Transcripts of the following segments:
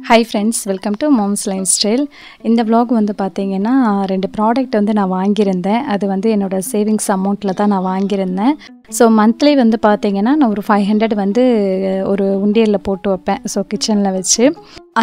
Hi friends, welcome to Mom's Lifestyle. இந்த vlog வந்து பாத்தீங்கன்னா ரெண்டு ப்ராடக்ட் வந்து நான் வாங்கியிருந்தேன். அது வந்து என்னோட சேவிங்ஸ் அமௌண்ட்ல தான் நான் வாங்கியிருந்தேன். ஸோ மந்த்லி வந்து பார்த்தீங்கன்னா நான் ஒரு 500 வந்து ஒரு உண்டியல்ல போட்டு வைப்பேன். ஸோ கிச்சனில் வச்சு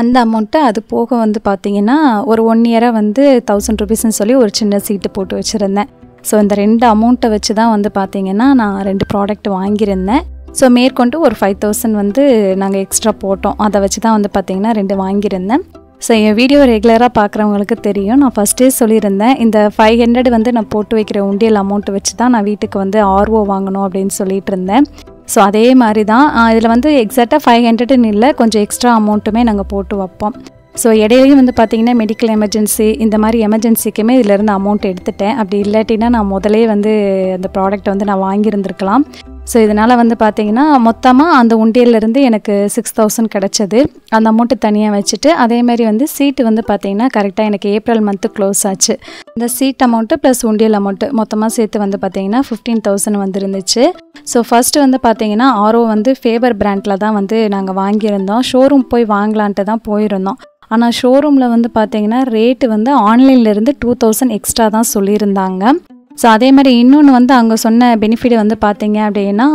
அந்த அமௌண்ட்டை அது போக வந்து பார்த்தீங்கன்னா ஒரு 1 இயராக வந்து 1000 ருபீஸ்ன்னு சொல்லி ஒரு சின்ன சீட்டு போட்டு வச்சுருந்தேன். ஸோ இந்த ரெண்டு அமௌண்ட்டை வச்சு தான் வந்து பார்த்தீங்கன்னா நான் ரெண்டு ப்ராடக்ட் வாங்கியிருந்தேன். ஸோ மேற்கொண்டு ஒரு 5000 வந்து நாங்கள் எக்ஸ்ட்ரா போட்டோம். அதை வச்சு தான் வந்து பார்த்திங்கன்னா ரெண்டு வாங்கியிருந்தேன். ஸோ என் வீடியோ ரெகுலராக பார்க்குறவங்களுக்கு தெரியும், நான் ஃபஸ்ட்டே சொல்லியிருந்தேன் இந்த 500 வந்து நான் போட்டு வைக்கிற உண்டியல் அமௌண்ட்டு வச்சு தான் நான் வீட்டுக்கு வந்து ஆர்ஓ வாங்கணும் அப்படின்னு சொல்லிட்டு இருந்தேன். ஸோ அதே மாதிரி தான் இதில் வந்து எக்ஸாக்டாக 500ன்னு இல்லை, கொஞ்சம் எக்ஸ்ட்ரா அமௌண்ட்டுமே நாங்கள் போட்டு வைப்போம். ஸோ இடையிலையும் வந்து பார்த்திங்கன்னா மெடிக்கல் எமர்ஜென்சி இந்த மாதிரி எமர்ஜென்சிக்குமே இதிலேருந்து அமௌண்ட் எடுத்துட்டேன். அப்படி இல்லாட்டினா நான் முதலே வந்து அந்த ப்ராடக்ட்டை வந்து நான் வாங்கியிருந்துருக்கலாம். ஸோ இதனால் வந்து பார்த்திங்கன்னா மொத்தமாக அந்த உண்டியல்லேருந்து எனக்கு 6000 கிடச்சது. அந்த அமௌண்ட்டு தனியாக வச்சுட்டு அதேமாதிரி வந்து சீட்டு வந்து பார்த்திங்கன்னா கரெக்டாக எனக்கு ஏப்ரல் மந்த்து க்ளோஸ் ஆச்சு. இந்த சீட் அமௌண்ட்டு ப்ளஸ் உண்டியல் அமௌண்ட்டு மொத்தமாக சேர்த்து வந்து பார்த்திங்கன்னா 15000 வந்துருந்துச்சு. ஸோ ஃபஸ்ட்டு வந்து பார்த்திங்கன்னா ஆரோ வந்து ஃபேவர் பிராண்டில் தான் வந்து நாங்கள் வாங்கியிருந்தோம். ஷோரூம் போய் வாங்கலான்ட்டு தான் போயிருந்தோம். ஆனால் ஷோரூமில் வந்து பார்த்திங்கன்னா ரேட்டு வந்து ஆன்லைன்லேருந்து 2000 எக்ஸ்ட்ரா தான் சொல்லியிருந்தாங்க. ஸோ அதே மாதிரி இன்னொன்று வந்து அங்கே சொன்ன பெனிஃபிட் வந்து பார்த்திங்க அப்படின்னா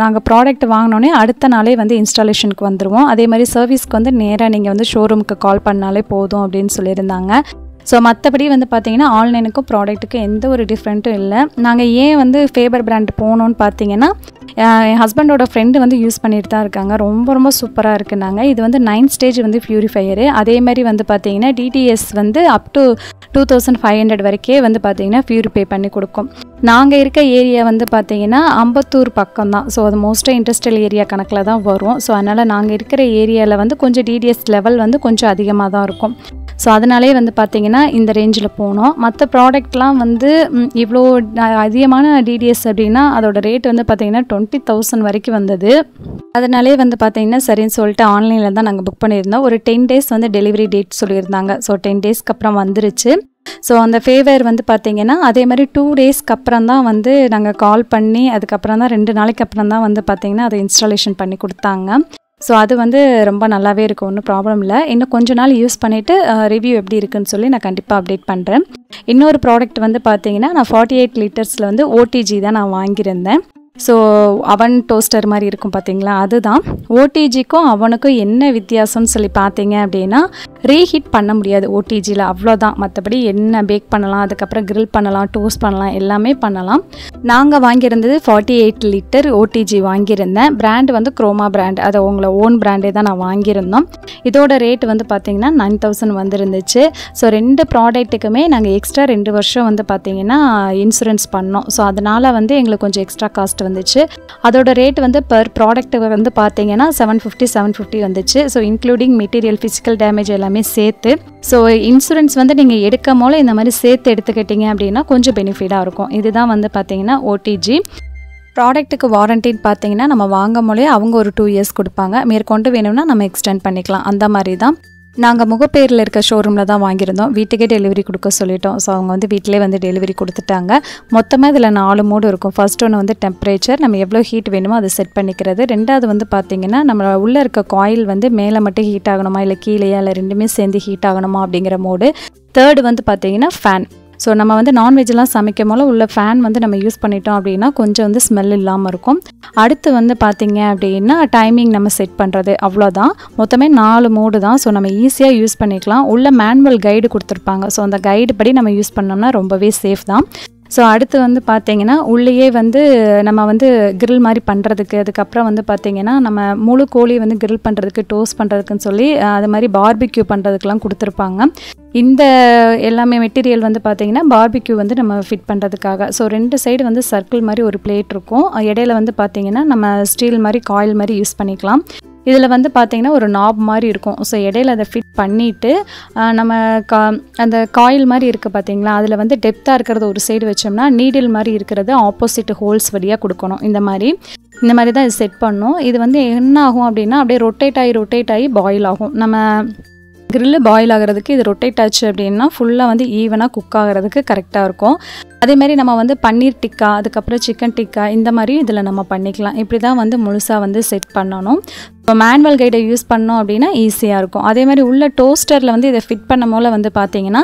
நாங்கள் ப்ராடக்ட் வாங்கினோன்னே அடுத்த நாளே வந்து இன்ஸ்டாலேஷனுக்கு வந்துடுவோம். அதே மாதிரி சர்வீஸ்க்கு வந்து நேராக நீங்கள் வந்து ஷோரூமுக்கு கால் பண்ணாலே போதும் அப்படின்னு சொல்லியிருந்தாங்க. ஸோ மற்றபடி வந்து பார்த்திங்கன்னா ஆன்லைனுக்கும் ப்ராடக்ட்டுக்கும் எந்த ஒரு டிஃப்ரெண்ட்டும் இல்லை. நாங்கள் ஏன் வந்து ஃபேவர் பிராண்ட் போகணுன்னு பார்த்தீங்கன்னா என் ஹஸ்பண்டோட ஃப்ரெண்டு வந்து யூஸ் பண்ணிட்டு தான் இருக்காங்க. ரொம்ப சூப்பராக இருக்குனாங்க. இது வந்து 9 ஸ்டேஜ் வந்து பியூரிஃபையரு. அதே மாதிரி வந்து பார்த்திங்கன்னா டிடிஎஸ் வந்து அப் டு 2500 வரைக்கே வந்து பார்த்திங்கன்னா பியூரிஃபை பண்ணி கொடுக்கும். நாங்கள் இருக்க ஏரியா வந்து பார்த்திங்கன்னா அம்பத்தூர் பக்கம் தான். ஸோ அது மோஸ்ட்டாக இண்டஸ்ட்ரியல் ஏரியா கணக்கில் தான் வரும். ஸோ அதனால் நாங்கள் இருக்கிற ஏரியாவில் வந்து கொஞ்சம் டிடிஎஸ் லெவல் வந்து கொஞ்சம் அதிகமாக தான் இருக்கும். ஸோ அதனாலே வந்து பார்த்திங்கன்னா இந்த ரேஞ்சில் போனோம். மற்ற ப்ராடக்ட்லாம் வந்து இவ்வளோ அதிகமான டிடிஎஸ் அப்படின்னா அதோட ரேட் வந்து பார்த்திங்கன்னா 20000 வரைக்கும் வந்தது. அதனாலே வந்து பார்த்திங்கன்னா சரின்னு சொல்லிட்டு ஆன்லைனில் தான் நாங்கள் புக் பண்ணியிருந்தோம். ஒரு 10 டேஸ் வந்து டெலிவரி டேட் சொல்லியிருந்தாங்க. ஸோ 10 டேஸ்க்கு அப்புறம் வந்துருச்சு. ஸோ அந்த ஃபேவர் வந்து பார்த்திங்கன்னா அதே மாதிரி 2 டேஸ்க்கு அப்புறம் தான் வந்து நாங்கள் கால் பண்ணி அதுக்கப்புறம் தான் 2 நாளைக்கு அப்புறம் தான் வந்து பார்த்திங்கன்னா அதை இன்ஸ்டாலேஷன் பண்ணி கொடுத்தாங்க. ஸோ அது வந்து ரொம்ப நல்லாவே இருக்கும், ஒன்றும் ப்ராப்ளம் இல்லை. இன்னும் கொஞ்ச நாள் யூஸ் பண்ணிவிட்டு ரிவ்யூ எப்படி இருக்குன்னு சொல்லி நான் கண்டிப்பாக அப்டேட் பண்ணுறேன். இன்னொரு ப்ராடக்ட் வந்து பார்த்திங்கன்னா நான் 48 லிட்டர்ஸில் வந்து ஓடிஜி தான் நான் வாங்கியிருந்தேன். ஸோ அவன் டோஸ்டர் மாதிரி இருக்கும் பார்த்திங்களா, அதுதான். ஓடிஜிக்கும் அவனுக்கும் என்ன வித்தியாசம்னு சொல்லி பார்த்தீங்க அப்படின்னா ரீஹீட் பண்ண முடியாது ஓடிஜியில், அவ்வளோதான். மற்றபடி என்ன பேக் பண்ணலாம், அதுக்கப்புறம் கிரில் பண்ணலாம், டோஸ்ட் பண்ணலாம், எல்லாமே பண்ணலாம். நாங்கள் வாங்கியிருந்தது 48 லிட்டர் ஓடிஜி வாங்கியிருந்தேன். பிராண்ட் வந்து குரோமா பிராண்ட், அது உங்களை ஓன் பிராண்டே தான் நான் வாங்கியிருந்தோம். இதோட ரேட் வந்து பார்த்திங்கன்னா 9000 வந்துருந்துச்சு. ஸோ ரெண்டு ப்ராடக்ட்டுக்குமே நாங்கள் எக்ஸ்ட்ரா 2 வருஷம் வந்து பார்த்திங்கன்னா இன்சூரன்ஸ் பண்ணோம். ஸோ அதனால் வந்து எங்களுக்கு கொஞ்சம் எக்ஸ்ட்ரா காஸ்ட் வந்துச்சு. அதோட ரேட் வந்து பர் ப்ராடக்ட் வந்து பார்த்தீங்கன்னா 750 வந்துச்சு. So including material, physical damage எல்லாமே சேர்த்து. ஸோ இன்சூரன்ஸ் வந்து நீங்கள் எடுக்கும் போல இந்த மாதிரி சேர்த்து எடுத்துக்கிட்டீங்க அப்படின்னா கொஞ்சம் பெனிஃபிட்டாக இருக்கும். இதுதான் வந்து பார்த்தீங்கன்னா ஓடிஜி. ப்ராடக்ட்டுக்கு வாரண்டின்னு பார்த்தீங்கன்னா நம்ம வாங்கும் போலே அவங்க ஒரு 2 இயர்ஸ் கொடுப்பாங்க. மேற்கொண்டு வேணும்னா நம்ம எக்ஸ்டெண்ட் பண்ணிக்கலாம். அந்த மாதிரி தான் நாங்கள் முகப்பேரில் இருக்க ஷோரூமில் தான் வாங்கியிருந்தோம். வீட்டுக்கே டெலிவரி கொடுக்க சொல்லிட்டோம். ஸோ அவங்க வந்து வீட்டிலே வந்து டெலிவரி கொடுத்துட்டாங்க. மொத்தமாக இதில் 4 மோடு இருக்கும். ஃபர்ஸ்ட் ஒன்று வந்து டெம்பரேச்சர், நம்ம எவ்வளோ ஹீட் வேணுமோ அதை செட் பண்ணிக்கிறது. ரெண்டாவது வந்து பார்த்திங்கன்னா நம்ம உள்ளே இருக்க காயில் வந்து மேலே மட்டும் ஹீட் ஆகணுமா இல்லை கீழேயா இல்லை ரெண்டுமே சேர்ந்து ஹீட் ஆகணுமா அப்படிங்கிற மோடு. தேர்டு வந்து பார்த்திங்கன்னா ஃபேன். ஸோ நம்ம வந்து நான்வெஜ்லாம் சமைக்கும் போல உள்ள ஃபேன் வந்து நம்ம யூஸ் பண்ணிட்டோம் அப்படின்னா கொஞ்சம் வந்து ஸ்மெல் இல்லாமல் இருக்கும். அடுத்து வந்து பார்த்திங்க அப்படின்னா டைமிங் நம்ம செட் பண்ணுறது, அவ்வளோதான். மொத்தமே 4 மோடு தான். ஸோ நம்ம ஈஸியாக யூஸ் பண்ணிக்கலாம். உள்ள மேனுவல் கைடு கொடுத்துருப்பாங்க. ஸோ அந்த கைடு படி நம்ம யூஸ் பண்ணோம்னா ரொம்பவே சேஃப் தான். ஸோ அடுத்து வந்து பார்த்திங்கன்னா உள்ளேயே வந்து நம்ம வந்து கிரில் மாதிரி பண்ணுறதுக்கு, அதுக்கப்புறம் வந்து பார்த்திங்கன்னா நம்ம முழு கோழி வந்து கிரில் பண்ணுறதுக்கு, டோஸ்ட் பண்ணுறதுக்குன்னு சொல்லி அது மாதிரி பார்பிக்யூ பண்ணுறதுக்கெலாம் கொடுத்துருப்பாங்க. இந்த எல்லாமே மெட்டீரியல் வந்து பார்த்திங்கன்னா பார்பிக்யூ வந்து நம்ம ஃபிட் பண்ணுறதுக்காக. ஸோ 2 சைடு வந்து சர்க்கிள் மாதிரி ஒரு பிளேட் இருக்கும். இடையில வந்து பார்த்திங்கன்னா நம்ம ஸ்டீல் மாதிரி காயில் மாதிரி யூஸ் பண்ணிக்கலாம். இதில் வந்து பார்த்திங்கன்னா ஒரு நாப் மாதிரி இருக்கும். ஸோ இடையில அதை ஃபிட் பண்ணிவிட்டு நம்ம அந்த காயில் மாதிரி இருக்குது பார்த்திங்களா, அதில் வந்து டெப்த்தாக இருக்கிறது ஒரு சைடு வச்சோம்னா நீடில் மாதிரி இருக்கிறது ஆப்போசிட் ஹோல்ஸ் வழியாக கொடுக்கணும். இந்த மாதிரி தான் இது செட் பண்ணணும். இது வந்து என்ன ஆகும் அப்படின்னா அப்படியே ரொட்டேட் ஆகி பாயில் ஆகும். நம்ம கிரில்லு பாயில் ஆகிறதுக்கு இது ரொட்டேட் ஆச்சு அப்படின்னா ஃபுல்லாக வந்து ஈவனாக குக் ஆகிறதுக்கு கரெக்டாக இருக்கும். அதேமாதிரி நம்ம வந்து பன்னீர் டிக்கா, அதுக்கப்புறம் சிக்கன் டிக்கா இந்த மாதிரி இதில் நம்ம பண்ணிக்கலாம். இப்படி தான் வந்து முழுசாக வந்து செட் பண்ணணும். இப்போ மேனுவல் கைடை யூஸ் பண்ணோம் அப்படின்னா ஈஸியாக இருக்கும். அதே மாதிரி உள்ள டோஸ்டரில் வந்து இதை ஃபிட் பண்ண போல் வந்து பார்த்தீங்கன்னா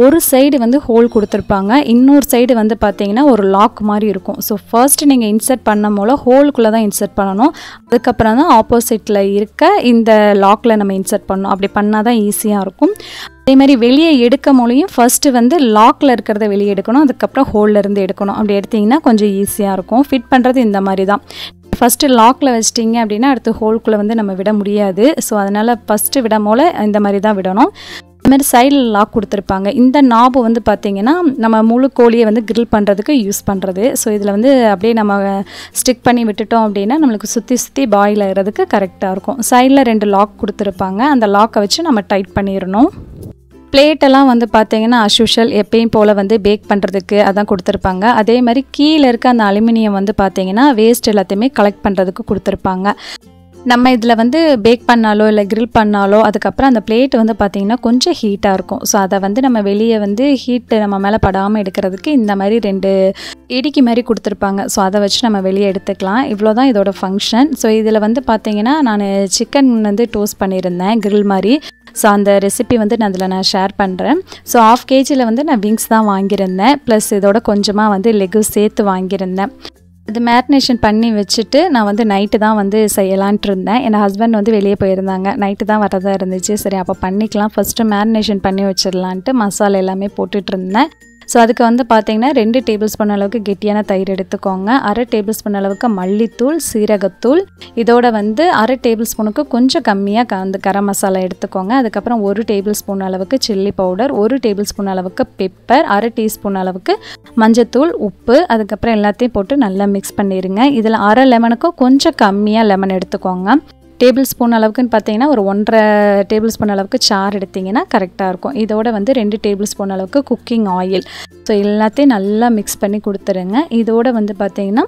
ஒரு சைடு வந்து ஹோல் கொடுத்துருப்பாங்க, இன்னொரு சைடு வந்து பார்த்தீங்கன்னா ஒரு லாக் மாதிரி இருக்கும். ஸோ ஃபர்ஸ்ட் நீங்கள் இன்சர்ட் பண்ண போல் ஹோலுக்குள்ளே தான் இன்சர்ட் பண்ணணும். அதுக்கப்புறம் தான் ஆப்போசிட்டில் இருக்க இந்த லாக்கில் நம்ம இன்சர்ட் பண்ணணும். அப்படி பண்ணால் தான் ஈஸியாக இருக்கும். அதே மாதிரி வெளியே எடுக்க மூலையும் ஃபஸ்ட்டு வந்து லாக்கில் இருக்கிறத வெளியே எடுக்கணும், அதுக்கப்புறம் ஹோலில் இருந்து எடுக்கணும். அப்படி எடுத்திங்கன்னா கொஞ்சம் ஈஸியாக இருக்கும். ஃபிட் பண்ணுறது இந்த மாதிரி தான். ஃபஸ்ட்டு லாக்கில் வச்சிட்டிங்க அப்படின்னா அடுத்து ஹோல்குள்ளே வந்து நம்ம விட முடியாது. ஸோ அதனால் ஃபஸ்ட்டு விட போல் இந்த மாதிரி தான் விடணும். அதுமாதிரி சைடில் லாக் கொடுத்துருப்பாங்க. இந்த நாபு வந்து பார்த்திங்கன்னா நம்ம முழு கோழியை வந்து கிரில் பண்ணுறதுக்கு யூஸ் பண்ணுறது. ஸோ இதில் வந்து அப்படியே நம்ம ஸ்டிக் பண்ணி விட்டுட்டோம் அப்படின்னா நம்மளுக்கு சுற்றி சுற்றி பாயில் ஆகிறதுக்கு கரெக்டாக இருக்கும். சைடில் 2 லாக் கொடுத்துருப்பாங்க, அந்த லாக்கை வச்சு நம்ம டைட் பண்ணிடணும். பிளேட்டெல்லாம் வந்து பார்த்தீங்கன்னா அஸ்யூஷுவல் எப்பயும் போல் வந்து பேக் பண்ணுறதுக்கு அதான் கொடுத்துருப்பாங்க. அதே மாதிரி கீழே இருக்க அந்த அலுமினியம் வந்து பார்த்தீங்கன்னா வேஸ்ட் எல்லாத்தையுமே கலெக்ட் பண்ணுறதுக்கு கொடுத்துருப்பாங்க. நம்ம இதில் வந்து பேக் பண்ணாலோ இல்லை கிரில் பண்ணாலோ அதுக்கப்புறம் அந்த பிளேட் வந்து பார்த்திங்கன்னா கொஞ்சம் ஹீட்டாக இருக்கும். ஸோ அதை வந்து நம்ம வெளியே வந்து ஹீட்டு நம்ம மேலே படாமல் எடுக்கிறதுக்கு இந்த மாதிரி 2 இடிக்கி மாதிரி கொடுத்துருப்பாங்க. ஸோ அதை வச்சு நம்ம வெளியே எடுத்துக்கலாம். இவ்வளோ தான் இதோட ஃபங்க்ஷன். ஸோ இதில் வந்து பார்த்திங்கன்னா நான் சிக்கன் வந்து டோஸ்ட் பண்ணியிருந்தேன் கிரில் மாதிரி. ஸோ அந்த ரெசிபி வந்து நான் ஷேர் பண்ணுறேன். ஸோ 1/2 kg வந்து நான் விங்ஸ் தான் வாங்கியிருந்தேன், ப்ளஸ் இதோட கொஞ்சமாக வந்து லெக்கு சேர்த்து வாங்கியிருந்தேன். அது மேரினேஷன் பண்ணி வச்சுட்டு நான் வந்து நைட்டு தான் வந்து செய்யலான்ட்டு இருந்தேன். என் ஹஸ்பண்ட் வந்து வெளியே போயிருந்தாங்க, நைட்டு தான் வரதா இருந்துச்சு. சரி அப்போ பண்ணிக்கலாம், ஃபஸ்ட்டு மேரினேஷன் பண்ணி வச்சிடலான்ட்டு மசாலா எல்லாமே போட்டுட்டு இருந்தேன். ஸோ அதுக்கு வந்து பார்த்திங்கன்னா 2 டேபிள் ஸ்பூன் அளவுக்கு கெட்டியான தயிர் எடுத்துக்கோங்க, 1/2 டேபிள் ஸ்பூன் அளவுக்கு மல்லித்தூள், சீரகத்தூள், இதோட வந்து 1/2 டேபிள் ஸ்பூனுக்கு கொஞ்சம் கம்மியாக வந்து கரம் மசாலா எடுத்துக்கோங்க. அதுக்கப்புறம் 1 டேபிள் ஸ்பூன் அளவுக்கு சில்லி பவுடர், 1 டேபிள் ஸ்பூன் அளவுக்கு பெப்பர், 1/2 டீஸ்பூன் அளவுக்கு மஞ்சத்தூள், உப்பு, அதுக்கப்புறம் எல்லாத்தையும் போட்டு நல்லா மிக்ஸ் பண்ணிடுங்க. இதில் 1/2 லெமனுக்கும் கொஞ்சம் கம்மியாக லெமன் எடுத்துக்கோங்க. டேபிள் ஸ்பூன் அளவுக்குன்னு பார்த்தீங்கன்னா ஒரு 1.5 டேபிள் ஸ்பூன் அளவுக்கு சாறு எடுத்திங்கன்னா கரெக்டாக இருக்கும். இதோட வந்து 2 டேபிள் ஸ்பூன் அளவுக்கு குக்கிங் ஆயில். ஸோ எல்லாத்தையும் நல்லா மிக்ஸ் பண்ணி கொடுத்துருங்க. இதோட வந்து பார்த்திங்கன்னா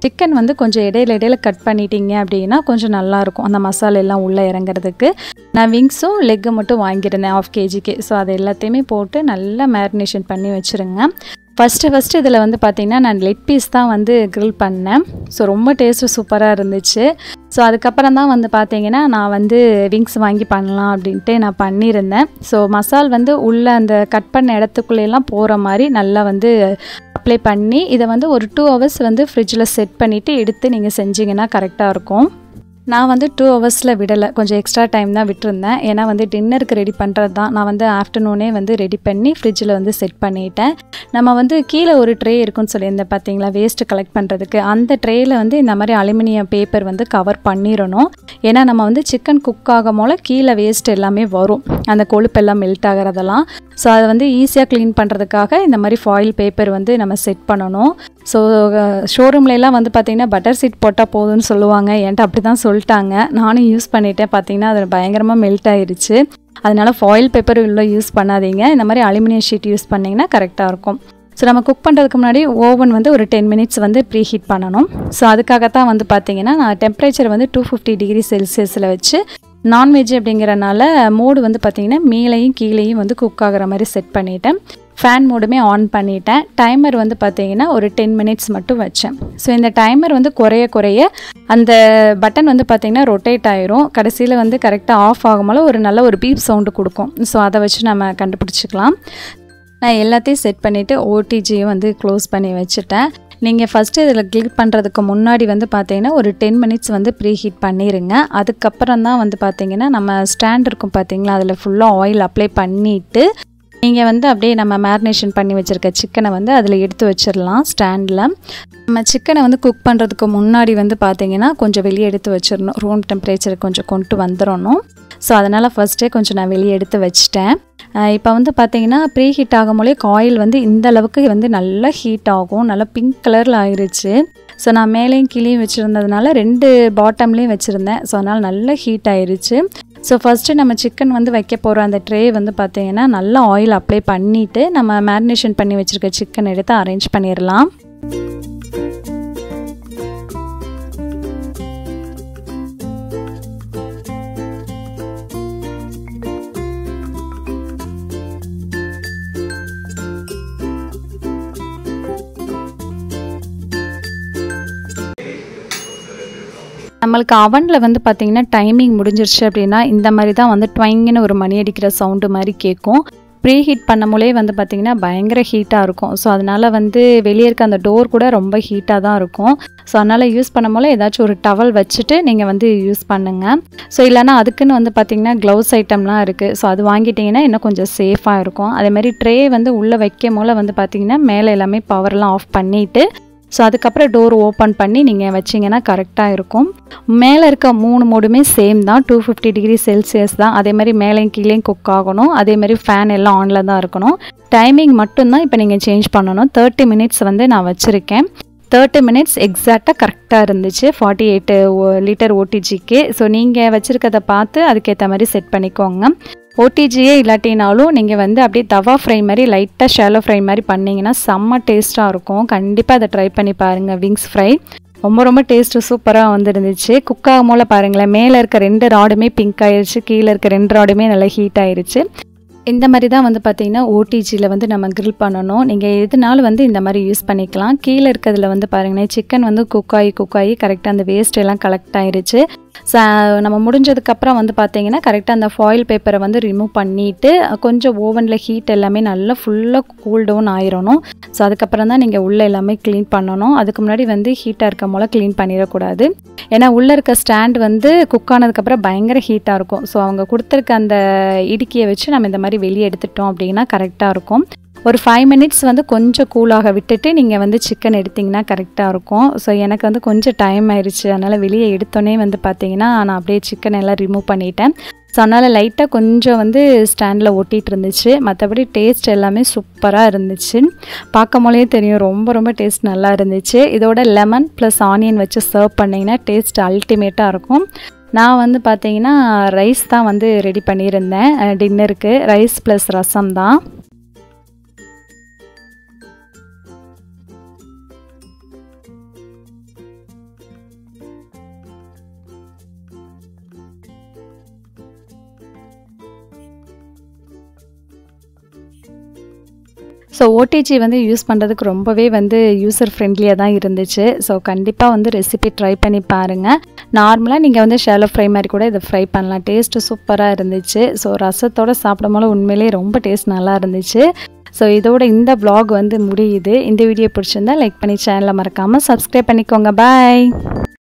சிக்கன் வந்து கொஞ்சம் இடையில கட் பண்ணிட்டீங்க அப்படின்னா கொஞ்சம் நல்லாயிருக்கும் அந்த மசாலா எல்லாம் உள்ளே இறங்குறதுக்கு. நான் விங்ஸும் லெக்கு மட்டும் வாங்கியிருந்தேன் 1/2 kgக்கு. ஸோ அது எல்லாத்தையுமே போட்டு நல்லா மேரினேஷன் பண்ணி வச்சுருங்க. ஃபஸ்ட்டு இதில் வந்து பார்த்திங்கன்னா நான் லெக் பீஸ் தான் வந்து கிரில் பண்ணேன். ஸோ ரொம்ப டேஸ்ட்டு சூப்பராக இருந்துச்சு. ஸோ அதுக்கப்புறம் தான் வந்து பார்த்திங்கன்னா நான் வந்து விங்ஸ் வாங்கி பண்ணலாம் அப்படின்ட்டு நான் பண்ணியிருந்தேன். ஸோ மசால் வந்து உள்ளே அந்த கட் பண்ண இடத்துக்குள்ளேலாம் போகிற மாதிரி நல்லா வந்து அப்ளை பண்ணி இதை வந்து ஒரு 2 hours வந்து ஃப்ரிட்ஜில் செட் பண்ணிவிட்டு எடுத்து நீங்கள் செஞ்சிங்கன்னா கரெக்டாக இருக்கும். நான் வந்து 2 ஹவர்ஸில் விடலை, கொஞ்சம் எக்ஸ்ட்ரா டைம் தான் விட்டுருந்தேன். ஏன்னா வந்து டின்னருக்கு ரெடி பண்ணுறது தான். நான் வந்து ஆஃப்டர்நூனே வந்து ரெடி பண்ணி ஃப்ரிட்ஜில் வந்து செட் பண்ணிட்டேன். நம்ம வந்து கீழே ஒரு ட்ரே இருக்குன்னு சொல்லியிருந்தேன் பார்த்தீங்களா, வேஸ்ட்டு கலெக்ட் பண்ணுறதுக்கு. அந்த ட்ரேயில் வந்து இந்த மாதிரி அலுமினியம் பேப்பர் வந்து கவர் பண்ணிடணும். ஏன்னா நம்ம வந்து சிக்கன் குக் ஆகும் போல் கீழே வேஸ்ட் எல்லாமே வரும், அந்த கொழுப்பெல்லாம் மெல்ட் ஆகிறதெல்லாம். ஸோ அதை வந்து ஈஸியாக க்ளீன் பண்ணுறதுக்காக இந்த மாதிரி ஃபாயில் பேப்பர் வந்து நம்ம செட் பண்ணணும். ஸோ ஷோரூம்லலாம் வந்து பார்த்திங்கன்னா பட்டர் சீட் போட்டால் போதும்னு சொல்லுவாங்க. என்கிட்ட அப்படி தான் சொல்லிட்டாங்க. நானும் யூஸ் பண்ணிட்டேன். பார்த்திங்கன்னா அது பயங்கரமாக மெல்ட் ஆகிடுச்சு. அதனால் ஃபாயில் பேப்பர் உள்ள யூஸ் பண்ணாதீங்க, இந்த மாதிரி அலுமினியம் ஷீட் யூஸ் பண்ணிங்கன்னா கரெக்டாக இருக்கும். ஸோ நம்ம குக் பண்ணுறதுக்கு முன்னாடி ஓவன் வந்து ஒரு 10 minutes வந்து ப்ரீ ஹீட் பண்ணணும். ஸோ அதுக்காகத்தான் வந்து பார்த்திங்கன்னா நான் டெம்பரேச்சர் வந்து 250 degree Celsiusல வச்சு, நான்வெஜ் அப்படிங்கிறனால மோடு வந்து பார்த்திங்கன்னா மேலேயும் கீழேயும் வந்து குக் ஆகிற மாதிரி செட் பண்ணிவிட்டேன். ஃபேன் மோடுமே ஆன் பண்ணிட்டேன். டைமர் வந்து பார்த்திங்கன்னா ஒரு 10 minutes மட்டும் வச்சேன். ஸோ இந்த டைமர் வந்து குறைய அந்த பட்டன் வந்து பார்த்திங்கன்னா ரொட்டேட் ஆயிரும். கடைசியில் வந்து கரெக்டாக ஆஃப் ஆகும்போது ஒரு நல்ல ஒரு பீப் சவுண்டு கொடுக்கும். ஸோ அதை வச்சு நம்ம கண்டுபிடிச்சிக்கலாம். நான் எல்லாத்தையும் செட் பண்ணிவிட்டு ஓடிஜியும் வந்து க்ளோஸ் பண்ணி வச்சுட்டேன். நீங்கள் ஃபஸ்ட்டு இதில் கிளிக் பண்ணுறதுக்கு முன்னாடி வந்து பார்த்தீங்கன்னா ஒரு 10 minutes வந்து ப்ரீ ஹீட் பண்ணிடுங்க. அதுக்கப்புறம் தான் வந்து பார்த்திங்கன்னா நம்ம ஸ்டாண்ட் இருக்கும் பார்த்திங்களா, அதில் ஃபுல்லாக ஆயில் அப்ளை பண்ணிவிட்டு நீங்கள் வந்து அப்படியே நம்ம மேரினேஷன் பண்ணி வச்சுருக்க சிக்கனை வந்து அதில் எடுத்து வச்சிடலாம் ஸ்டாண்டில். நம்ம சிக்கனை வந்து குக் பண்ணுறதுக்கு முன்னாடி வந்து பார்த்திங்கன்னா கொஞ்சம் வெளியே எடுத்து வச்சிடணும், ரூம் டெம்பரேச்சருக்கு கொஞ்சம் கொண்டு வந்துடணும். ஸோ அதனால் ஃபஸ்ட்டே கொஞ்சம் நான் வெளியே எடுத்து வச்சிட்டேன். இப்போ வந்து பார்த்திங்கன்னா ப்ரீ ஹீட் ஆகும்போதே காயில் வந்து இந்த அளவுக்கு வந்து நல்லா ஹீட் ஆகும், நல்லா பிங்க் கலரில் ஆயிடுச்சு. ஸோ நான் மேலேயும் கீழேயும் வச்சுருந்ததுனால 2 பாட்டம்லேயும் வச்சுருந்தேன். ஸோ அதனால் நல்லா ஹீட் ஆயிடுச்சு. ஸோ ஃபஸ்ட்டு நம்ம சிக்கன் வந்து வைக்க போகிற அந்த ட்ரே வந்து பார்த்திங்கன்னா நல்லா ஆயில் அப்ளை பண்ணிவிட்டு நம்ம மேரினேஷன் பண்ணி வச்சுருக்க சிக்கன் எடுத்து அரேஞ்ச் பண்ணிடலாம். நம்மளுக்கு அவனில் வந்து பார்த்திங்கன்னா டைமிங் முடிஞ்சிருச்சு அப்படின்னா இந்த மாதிரி தான் வந்து ட்வைங்கன்னு ஒரு மணி அடிக்கிற சவுண்டு மாதிரி கேட்கும். ப்ரீ ஹீட் பண்ணும்போதே வந்து பார்த்திங்கன்னா பயங்கர ஹீட்டாக இருக்கும். ஸோ அதனால் வந்து வெளியே இருக்க அந்த டோர் கூட ரொம்ப ஹீட்டாக தான் இருக்கும். ஸோ அதனால் யூஸ் பண்ணும்போது ஏதாச்சும் ஒரு டவல் வச்சுட்டு நீங்கள் வந்து யூஸ் பண்ணுங்கள். ஸோ இல்லைனா அதுக்குன்னு வந்து பார்த்திங்கன்னா க்ளவுஸ் ஐட்டம்லாம் இருக்குது. ஸோ அது வாங்கிட்டிங்கன்னா இன்னும் கொஞ்சம் சேஃபாக இருக்கும். அதேமாதிரி ட்ரே வந்து உள்ளே வைக்கும் போல வந்து பார்த்திங்கன்னா மேலே எல்லாமே பவர்லாம் ஆஃப் பண்ணிவிட்டு ஸோ அதுக்கப்புறம் டோர் ஓப்பன் பண்ணி நீங்கள் வச்சிங்கன்னா கரெக்டாக இருக்கும். மேலே இருக்க 3 மோடுமே சேம் தான், 250 டிகிரி செல்சியஸ் தான். அதேமாதிரி மேலேயும் கீழேயும் குக் ஆகணும். அதேமாதிரி ஃபேன் எல்லாம் ஆனில் தான் இருக்கணும். டைமிங் மட்டும்தான் இப்போ நீங்கள் சேஞ்ச் பண்ணணும். 30 மினிட்ஸ் வந்து நான் வச்சுருக்கேன். 30 மினிட்ஸ் எக்ஸாக்டாக கரெக்டாக இருந்துச்சு 48 லிட்டர் ஓடிஜிக்கு. ஸோ நீங்கள் வச்சுருக்கதை பார்த்து அதுக்கேற்ற மாதிரி செட் பண்ணிக்கோங்க. ஓடிஜியே இல்லாட்டினாலும் நீங்கள் வந்து அப்படியே தவா ஃப்ரை மாதிரி லைட்டாக ஷாலோ ஃப்ரை மாதிரி பண்ணிங்கன்னா செம்ம டேஸ்ட்டாக இருக்கும். கண்டிப்பாக அதை ட்ரை பண்ணி பாருங்கள். விங்ஸ் ஃப்ரை ரொம்ப டேஸ்ட்டு சூப்பராக வந்துருந்துச்சு. குக் ஆகும் போல பாருங்களேன், மேலே இருக்க 2 ராடுமே பிங்க் ஆயிடுச்சு, கீழே இருக்க 2 ராடுமே நல்லா ஹீட் ஆயிடுச்சு. இந்த மாதிரி தான் வந்து பார்த்திங்கன்னா ஓடிஜியில் வந்து நம்ம கிரில் பண்ணணும். நீங்கள் எதுனாலும் வந்து இந்த மாதிரி யூஸ் பண்ணிக்கலாம். கீழே இருக்கிறதுல வந்து பாருங்களேன், சிக்கன் வந்து குக் ஆகி கரெக்டாக அந்த வேஸ்ட் எல்லாம் கலெக்ட் ஆயிடுச்சு. நம்ம முடிஞ்சதுக்கப்புறம் வந்து பார்த்திங்கன்னா கரெக்டாக அந்த ஃபாயில் பேப்பரை வந்து ரிமூவ் பண்ணிவிட்டு கொஞ்சம் ஓவனில் ஹீட் எல்லாமே நல்லா ஃபுல்லாக கூல் டவுன் ஆயிடணும். ஸோ அதுக்கப்புறம் தான் நீங்கள் உள்ளே எல்லாமே க்ளீன் பண்ணணும். அதுக்கு முன்னாடி வந்து ஹீட்டாக இருக்க போல் க்ளீன் பண்ணிடக்கூடாது. ஏன்னா உள்ளே இருக்க ஸ்டாண்ட் வந்து குக் ஆனதுக்கப்புறம் பயங்கர ஹீட்டாக இருக்கும். ஸோ அவங்க கொடுத்துருக்க அந்த இடுக்கியை வச்சு நம்ம இந்த மாதிரி வெளியே எடுத்துட்டோம் அப்படின்னா கரெக்டாக இருக்கும். ஒரு 5 மினிட்ஸ் வந்து கொஞ்சம் கூலாக விட்டுட்டு நீங்கள் வந்து சிக்கன் எடுத்திங்கன்னா கரெக்டாக இருக்கும். ஸோ எனக்கு வந்து கொஞ்சம் டைம் ஆயிடுச்சு. அதனால் வெளியே எடுத்தோன்னே வந்து பார்த்திங்கன்னா நான் அப்படியே சிக்கன் எல்லாம் ரிமூவ் பண்ணிட்டேன். ஸோ அதனால் லைட்டாக கொஞ்சம் வந்து ஸ்டாண்டில் ஒட்டிகிட்டு இருந்துச்சு. மற்றபடி டேஸ்ட் எல்லாமே சூப்பராக இருந்துச்சு. பார்க்கும் போதே தெரியும் ரொம்ப டேஸ்ட் நல்லா இருந்துச்சு. இதோட லெமன் ப்ளஸ் ஆனியன் வச்சு சர்வ் பண்ணிங்கன்னா டேஸ்ட் அல்டிமேட்டாக இருக்கும். நான் வந்து பார்த்திங்கன்னா ரைஸ் தான் வந்து ரெடி பண்ணியிருந்தேன் டின்னருக்கு. ரைஸ் ப்ளஸ் ரசம் தான். ஸோ ஓடிஜி வந்து யூஸ் பண்ணுறதுக்கு ரொம்பவே வந்து யூசர் ஃப்ரெண்ட்லியாக தான் இருந்துச்சு. ஸோ கண்டிப்பாக வந்து ரெசிபி ட்ரை பண்ணி பாருங்கள். நார்மலாக நீங்கள் வந்து ஷாலோ ஃப்ரை மாதிரி கூட இதை ஃப்ரை பண்ணலாம். டேஸ்ட்டு சூப்பராக இருந்துச்சு. ஸோ ரசத்தோடு சாப்பிடும்போது உண்மையிலே ரொம்ப டேஸ்ட் நல்லா இருந்துச்சு. ஸோ இதோட இந்த vlog வந்து முடியுது. இந்த வீடியோ பிடிச்சிருந்தா லைக் பண்ணி சேனலை மறக்காமல் சப்ஸ்கிரைப் பண்ணிக்கோங்க. பாய்.